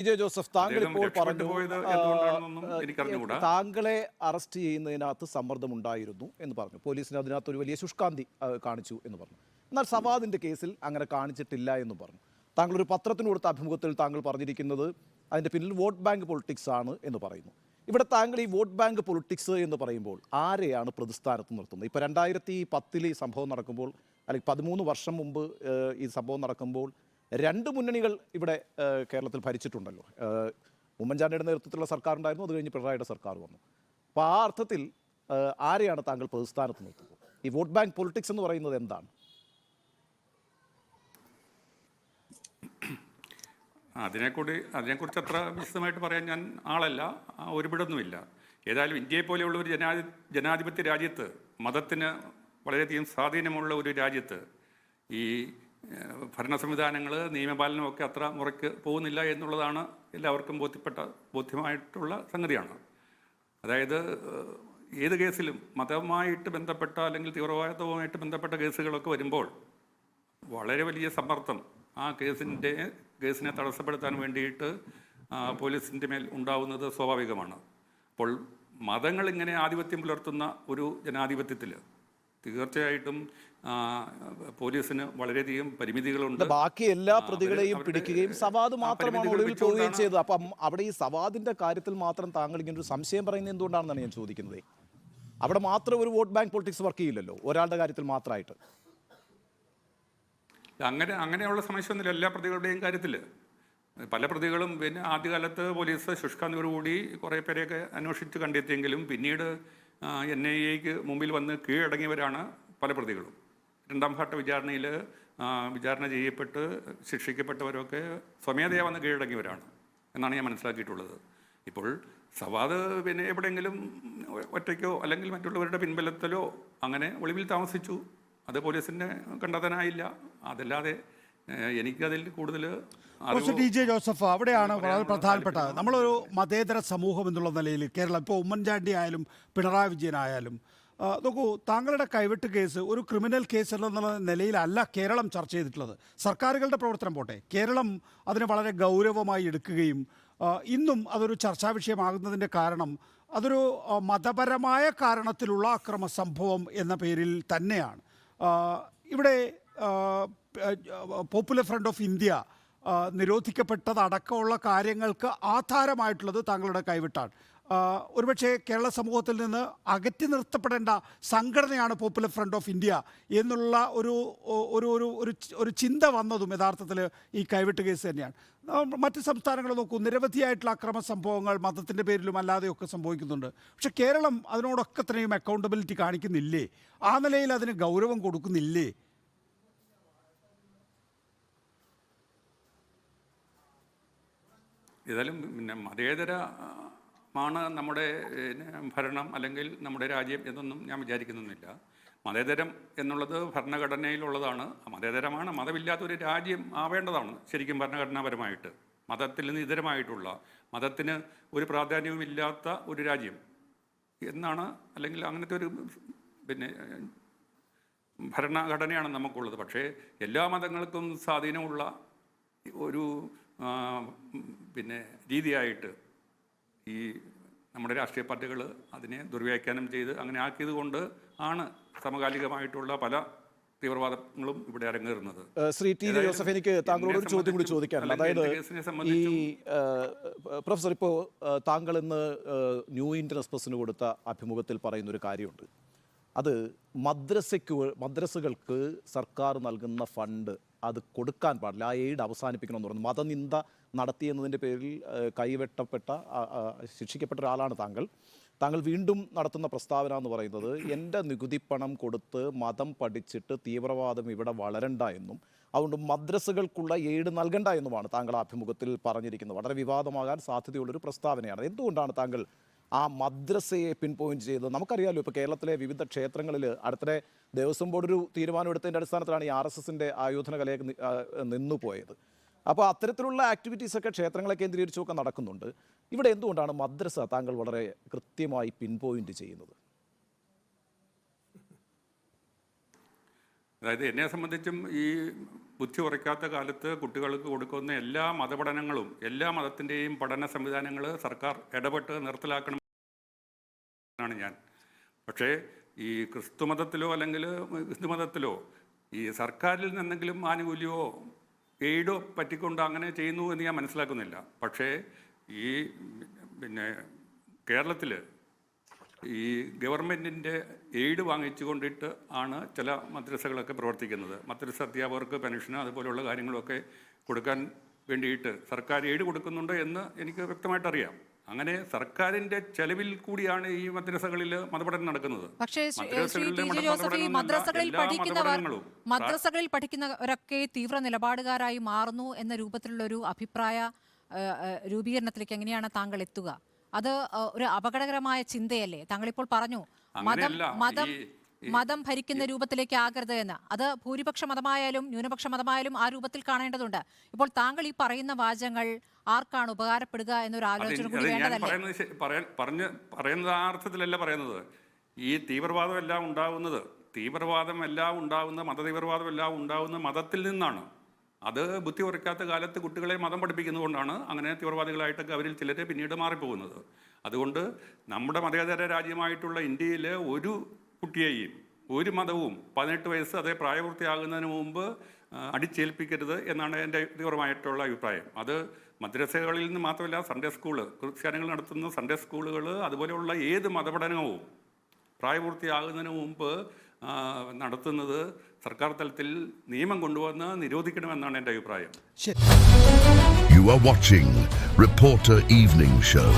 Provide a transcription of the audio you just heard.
Vijay Joseph, താങ്കൾ അദ്ദേഹം ഇപ്പോൾ രക്ഷപ്പെട്ടു പറഞ്ഞു പോയത് എന്തുകൊണ്ടാണെന്നൊന്നും എനിക്കറിഞ്ഞുകൂടാ. താങ്കളെ അറസ്റ്റ് ചെയ്യുന്നതിനകത്ത് സമ്മർദ്ദമുണ്ടായിരുന്നു എന്ന് പറഞ്ഞു. പോലീസിന് അതിനകത്ത് ഒരു വലിയ ശുഷ്കാന്തി കാണിച്ചു എന്ന് പറഞ്ഞു. എന്നാൽ സവാദിന്റെ കേസിൽ അങ്ങനെ കാണിച്ചിട്ടില്ല എന്ന് പറഞ്ഞു. താങ്കൾ ഒരു പത്രത്തിന് കൊടുത്ത അഭിമുഖത്തിൽ താങ്കൾ പറഞ്ഞിരിക്കുന്നത് അതിൻ്റെ പിന്നിൽ വോട്ട് ബാങ്ക് പൊളിറ്റിക്സ് ആണ് എന്ന് പറയുന്നു. ഇവിടെ താങ്കൾ ഈ വോട്ട് ബാങ്ക് പൊളിറ്റിക്സ് എന്ന് പറയുമ്പോൾ ആരെയാണ് പ്രതിസ്ഥാനത്ത് നിർത്തുന്നത്? ഇപ്പോൾ 2010 ഈ സംഭവം നടക്കുമ്പോൾ, അല്ലെങ്കിൽ 13 വർഷം മുമ്പ് ഈ സംഭവം നടക്കുമ്പോൾ രണ്ട് മുന്നണികൾ ഇവിടെ കേരളത്തിൽ ഭരിച്ചിട്ടുണ്ടല്ലോ. ഉമ്മൻചാണ്ടിയുടെ നേതൃത്വത്തിലുള്ള സർക്കാർ ഉണ്ടായിരുന്നു, അത് കഴിഞ്ഞ് പിണറായിയുടെ സർക്കാർ വന്നു. അപ്പോൾ ആ അർത്ഥത്തിൽ ആരെയാണ് താങ്കൾ പ്രതിസ്ഥാനത്ത് നിർത്തുന്നത്? ഈ വോട്ട് ബാങ്ക് പൊളിറ്റിക്സ് എന്ന് പറയുന്നത് എന്താണ്? അതിനെക്കുറിച്ച് അത്ര വിശദമായിട്ട് പറയാൻ ഞാൻ ആളല്ല, ഒരുപിടൊന്നുമില്ല. ഏതായാലും ഇന്ത്യയെ പോലെയുള്ള ഒരു ജനാധിപത്യ രാജ്യത്ത്, മതത്തിന് വളരെയധികം സ്വാധീനമുള്ള ഒരു രാജ്യത്ത് ഈ ഭരണ സംവിധാനങ്ങൾ, നിയമപാലനമൊക്കെ അത്ര മുറയ്ക്ക് പോകുന്നില്ല എന്നുള്ളതാണ് എല്ലാവർക്കും ബോധ്യമായിട്ടുള്ള സംഗതിയാണ്. അതായത് ഏത് കേസിലും മതവുമായിട്ട് ബന്ധപ്പെട്ട അല്ലെങ്കിൽ തീവ്രവാദവുമായിട്ട് ബന്ധപ്പെട്ട കേസുകളൊക്കെ വരുമ്പോൾ വളരെ വലിയ സമ്മർദ്ദം ആ കേസിനെ തടസ്സപ്പെടുത്താൻ വേണ്ടിയിട്ട് പോലീസിൻ്റെ മേൽ ഉണ്ടാവുന്നത് സ്വാഭാവികമാണ്. അപ്പോൾ മതങ്ങൾ ഇങ്ങനെ ആധിപത്യം പുലർത്തുന്ന ഒരു ജനാധിപത്യത്തിൽ തീർച്ചയായിട്ടും പോലീസിന് വളരെയധികം പരിമിതികളുണ്ട്. ബാക്കി എല്ലാ പ്രതികളെയും പിടിക്കുകയും സവാദ് മാത്രമാണ് ഒളിവിൽ പോവുകയും ചെയ്തത്. അപ്പം അവിടെ ഈ സവാദിന്റെ കാര്യത്തിൽ മാത്രം താങ്കൾ ഇങ്ങനെ ഒരു സംശയം പറയുന്നത് എന്തുകൊണ്ടാണെന്നാണ് ഞാൻ ചോദിക്കുന്നത്. അവിടെ മാത്രം ഒരു വോട്ട് ബാങ്ക് പൊളിറ്റിക്സ് വർക്ക് ചെയ്യില്ലല്ലോ, ഒരാളുടെ കാര്യത്തിൽ മാത്രമായിട്ട്. അങ്ങനെയുള്ള സമസ്യൊന്നുമില്ല എല്ലാ പ്രതികളുടെയും കാര്യത്തിൽ. പല പ്രതികളും പിന്നെ ആദ്യകാലത്ത് പോലീസ് ശുഷ്കാന്തിയോടുകൂടി കുറേ പേരെയൊക്കെ അന്വേഷിച്ച് കണ്ടെത്തിയെങ്കിലും പിന്നീട് NIAക്ക് മുമ്പിൽ വന്ന് കീഴടങ്ങിയവരാണ് പല പ്രതികളും. രണ്ടാം ഘട്ട വിചാരണയിൽ വിചാരണ ചെയ്യപ്പെട്ട് ശിക്ഷിക്കപ്പെട്ടവരൊക്കെ സ്വമേധയാ വന്ന് കീഴടങ്ങിയവരാണ് എന്നാണ് ഞാൻ മനസ്സിലാക്കിയിട്ടുള്ളത്. ഇപ്പോൾ സവാദ് പിന്നെ എവിടെയെങ്കിലും ഒറ്റയ്ക്കോ അല്ലെങ്കിൽ മറ്റുള്ളവരുടെ പിൻബലത്തിലോ അങ്ങനെ ഒളിവിൽ താമസിച്ചു, അത് പോലീസിൻ്റെ കണ്ടെത്താനായില്ല. അതല്ലാതെ എനിക്കതിൽ കൂടുതൽ DJ ജോസഫ്, അവിടെയാണ് വളരെ പ്രധാനപ്പെട്ടത്. നമ്മളൊരു മതേതര സമൂഹം എന്നുള്ള നിലയിൽ കേരളം, ഇപ്പോൾ ഉമ്മൻചാണ്ടി ആയാലും പിണറായി വിജയനായാലും, നോക്കൂ, താങ്കളുടെ കൈവെട്ട് കേസ് ഒരു ക്രിമിനൽ കേസ് എന്നുള്ള നിലയിലല്ല കേരളം ചർച്ച ചെയ്തിട്ടുള്ളത്. സർക്കാരുകളുടെ പ്രവർത്തനം പോട്ടെ, കേരളം അതിനെ വളരെ ഗൗരവമായി എടുക്കുകയും ഇന്നും അതൊരു ചർച്ചാ വിഷയമാകുന്നതിൻ്റെ കാരണം അതൊരു മതപരമായ കാരണത്തിലുള്ള അക്രമ സംഭവം എന്ന പേരിൽ തന്നെയാണ്. ഇവിടെ പോപ്പുലർ ഫ്രണ്ട് ഓഫ് ഇന്ത്യ നിരോധിക്കപ്പെട്ടതടക്കമുള്ള കാര്യങ്ങൾക്ക് ആധാരമായിട്ടുള്ളത് താങ്കളുടെ കൈവിട്ടാണ്. ഒരുപക്ഷെ കേരള സമൂഹത്തിൽ നിന്ന് അകറ്റി നിർത്തപ്പെടേണ്ട സംഘടനയാണ് പോപ്പുലർ ഫ്രണ്ട് ഓഫ് ഇന്ത്യ എന്നുള്ള ഒരു ചിന്ത വന്നതും യഥാർത്ഥത്തിൽ ഈ കൈവിട്ട് കേസ് തന്നെയാണ്. മറ്റ് സംസ്ഥാനങ്ങൾ നോക്കൂ, നിരവധിയായിട്ടുള്ള അക്രമ സംഭവങ്ങൾ മതത്തിൻ്റെ പേരിലും അല്ലാതെയൊക്കെ സംഭവിക്കുന്നുണ്ട്. പക്ഷെ കേരളം അതിനോടൊക്കെ തന്നെയും അക്കൗണ്ടബിലിറ്റി കാണിക്കുന്നില്ലേ? ആ നിലയിൽ അതിന് ഗൗരവം കൊടുക്കുന്നില്ലേ? ഏതായാലും പിന്നെ മതേതരമാണ് നമ്മുടെ ഭരണം അല്ലെങ്കിൽ നമ്മുടെ രാജ്യം എന്നൊന്നും ഞാൻ വിചാരിക്കുന്നില്ല. മതേതരം എന്നുള്ളത് ഭരണഘടനയിലുള്ളതാണ്. മതേതരമാണ്, മതമില്ലാത്തൊരു രാജ്യം ആവേണ്ടതാണ് ശരിക്കും ഭരണഘടനാപരമായിട്ട്. മതത്തിൽ നിന്ന് ഇതരമായിട്ടുള്ള, മതത്തിന് ഒരു പ്രാധാന്യവുമില്ലാത്ത ഒരു രാജ്യം എന്നാണ്, അല്ലെങ്കിൽ അങ്ങനത്തെ ഒരു പിന്നെ ഭരണഘടനയാണ് നമുക്കുള്ളത്. പക്ഷേ എല്ലാ മതങ്ങൾക്കും സ്വാധീനമുള്ള ഒരു പിന്നെ രീതിയായിട്ട് ഈ നമ്മുടെ രാഷ്ട്രീയ പാർട്ടികൾ അതിനെ ദുർവ്യാഖ്യാനം ചെയ്ത് അങ്ങനെ ആക്കിയത് കൊണ്ട് ആണ് സമകാലികമായിട്ടുള്ള പല തീവ്രവാദങ്ങളും ഇവിടെ അരങ്ങേറുന്നത്. ശ്രീ ടി ജോസഫ്, എനിക്ക് താങ്കളോട് ഒരു ചോദ്യം കൂടി ചോദിക്കാനുണ്ട്. അതായത് ഈ പ്രൊഫസർ, ഇപ്പോൾ താങ്കൾ ഇന്ന് ന്യൂ ഇന്ത്യൻ എക്സ്പ്രസിന് കൊടുത്ത അഭിമുഖത്തിൽ പറയുന്നൊരു കാര്യമുണ്ട്. അത് മദ്രസകൾക്ക് സർക്കാർ നൽകുന്ന ഫണ്ട് അത് കൊടുക്കാൻ പാടില്ല, ആ എയ്ഡ് അവസാനിപ്പിക്കണമെന്ന് പറഞ്ഞു. മതനിന്ദ നടത്തിയെന്നതിൻ്റെ പേരിൽ ശിക്ഷിക്കപ്പെട്ട ഒരാളാണ് താങ്കൾ വീണ്ടും നടത്തുന്ന പ്രസ്താവന എന്ന് പറയുന്നത് എൻ്റെ നികുതിപ്പണം കൊടുത്ത് മതം പഠിച്ചിട്ട് തീവ്രവാദം ഇവിടെ വളരണ്ട എന്നും അതുകൊണ്ട് മദ്രസകൾക്കുള്ള എയ്ഡ് നൽകണ്ട എന്നുമാണ് താങ്കൾ അഭിമുഖത്തിൽ പറഞ്ഞിരിക്കുന്നത്. വളരെ വിവാദമാകാൻ സാധ്യതയുള്ളൊരു പ്രസ്താവനയാണ്. എന്തുകൊണ്ടാണ് താങ്കൾ ആ മദ്രസയെ പിൻ പോയിന്റ് ചെയ്തത്? നമുക്കറിയാമല്ലോ, ഇപ്പോൾ കേരളത്തിലെ വിവിധ ക്ഷേത്രങ്ങളിൽ അടുത്തിടെ ദേവസ്വം ബോർഡ് ഒരു തീരുമാനമെടുത്തതിൻ്റെ അടിസ്ഥാനത്തിലാണ് ഈ RSSൻ്റെ ആയോധന കലയൊക്കെ നിന്നുപോയത്. അപ്പോൾ അത്തരത്തിലുള്ള ആക്ടിവിറ്റീസൊക്കെ ക്ഷേത്രങ്ങളെ കേന്ദ്രീകരിച്ചൊക്കെ നടക്കുന്നുണ്ട്. ഇവിടെ എന്തുകൊണ്ടാണ് മദ്രസ താങ്കൾ വളരെ കൃത്യമായി പിൻ പോയിന്റ് ചെയ്യുന്നത്? അതായത് എന്നെ സംബന്ധിച്ചും ഈ ബുദ്ധി ഉറയ്ക്കാത്ത കാലത്ത് കുട്ടികൾക്ക് കൊടുക്കുന്ന എല്ലാ മതപഠനങ്ങളും എല്ലാ മതത്തിൻ്റെയും പഠന സംവിധാനങ്ങൾ സർക്കാർ ഇടപെട്ട് നിർത്തലാക്കണമെന്നാണ് ഞാൻ. പക്ഷേ ഈ ക്രിസ്തു മതത്തിലോ അല്ലെങ്കിൽ ഹിന്ദു മതത്തിലോ ഈ സർക്കാരിൽ നിന്നെങ്കിലും ആനുകൂല്യമോ എയ്ഡോ പറ്റിക്കൊണ്ട് അങ്ങനെ ചെയ്യുന്നു എന്ന് ഞാൻ മനസ്സിലാക്കുന്നില്ല. പക്ഷേ ഈ കേരളത്തിൽ ഈ ഗവൺമെൻറ്റിൻ്റെ എയ്ഡ് വാങ്ങിച്ചു കൊണ്ടിട്ട് ആണ് ചില മദ്രസകളൊക്കെ പ്രവർത്തിക്കുന്നത്. മദ്രസ അധ്യാപകർക്ക് പെൻഷന് അതുപോലെയുള്ള കാര്യങ്ങളൊക്കെ കൊടുക്കാൻ വേണ്ടിയിട്ട് സർക്കാർ എയ്ഡ് കൊടുക്കുന്നുണ്ട് എന്ന് എനിക്ക് വ്യക്തമായിട്ടറിയാം. അങ്ങനെ സർക്കാരിൻ്റെ ചെലവിൽ കൂടിയാണ് ഈ മദ്രസകളിൽ മതപഠനം നടക്കുന്നത്. പക്ഷേ മദ്രസകളിൽ പഠിക്കുന്നവരൊക്കെ തീവ്ര നിലപാടുകാരായി മാറുന്നു എന്ന രൂപത്തിലുള്ള ഒരു അഭിപ്രായ രൂപീകരണത്തിലേക്ക് എങ്ങനെയാണ് താങ്കൾ എത്തുക? അത് ഒരു അപകടകരമായ ചിന്തയല്ലേ? താങ്കൾ ഇപ്പോൾ പറഞ്ഞു മതം ഭരിക്കുന്ന രൂപത്തിലേക്ക് ആകരുത് എന്ന്. അത് ഭൂരിപക്ഷ മതമായാലും ന്യൂനപക്ഷ മതമായാലും ആ രൂപത്തിൽ കാണേണ്ടതുണ്ട്. ഇപ്പോൾ താങ്കൾ ഈ പറയുന്ന വാചകങ്ങൾ ആർക്കാണ് ഉപകാരപ്പെടുക എന്നൊരു ആലോചന കൂടി വേണ്ടതല്ലേ? പറയുന്നത് ആ അർത്ഥത്തിലല്ല പറയുന്നത്. ഈ തീവ്രവാദമെല്ലാം ഉണ്ടാവുന്ന മതതീവ്രവാദമെല്ലാം ഉണ്ടാവുന്ന മതത്തിൽ നിന്നാണ്. അത് ബുദ്ധി ഉറയ്ക്കാത്ത കാലത്ത് കുട്ടികളെ മതം പഠിപ്പിക്കുന്നതുകൊണ്ടാണ് അങ്ങനെ തീവ്രവാദികളായിട്ടൊക്കെ അവരിൽ ചിലരെ പിന്നീട് മാറിപ്പോകുന്നത്. അതുകൊണ്ട് നമ്മുടെ മതേതര രാജ്യമായിട്ടുള്ള ഇന്ത്യയിൽ ഒരു കുട്ടിയെയും ഒരു മതവും 18 വയസ്സ് അതേ പ്രായപൂർത്തിയാകുന്നതിന് മുമ്പ് അടിച്ചേൽപ്പിക്കരുത് എന്നാണ് എൻ്റെ തീവ്രമായിട്ടുള്ള അഭിപ്രായം. അത് മദ്രസകളിൽ നിന്ന് മാത്രമല്ല, സൺഡേ സ്കൂള്, ക്രിസ്ത്യാനികൾ നടത്തുന്ന സൺഡേ സ്കൂളുകൾ അതുപോലെയുള്ള ഏത് മതപഠനവും പ്രായപൂർത്തിയാകുന്നതിന് മുമ്പ് നടത്തുന്നത് സർക്കാർ തലത്തിൽ നിയമം കൊണ്ടുവന്ന് നിരോധിക്കണമെന്നാണ് എൻ്റെ അഭിപ്രായം. You are watching Reporter Evening Show.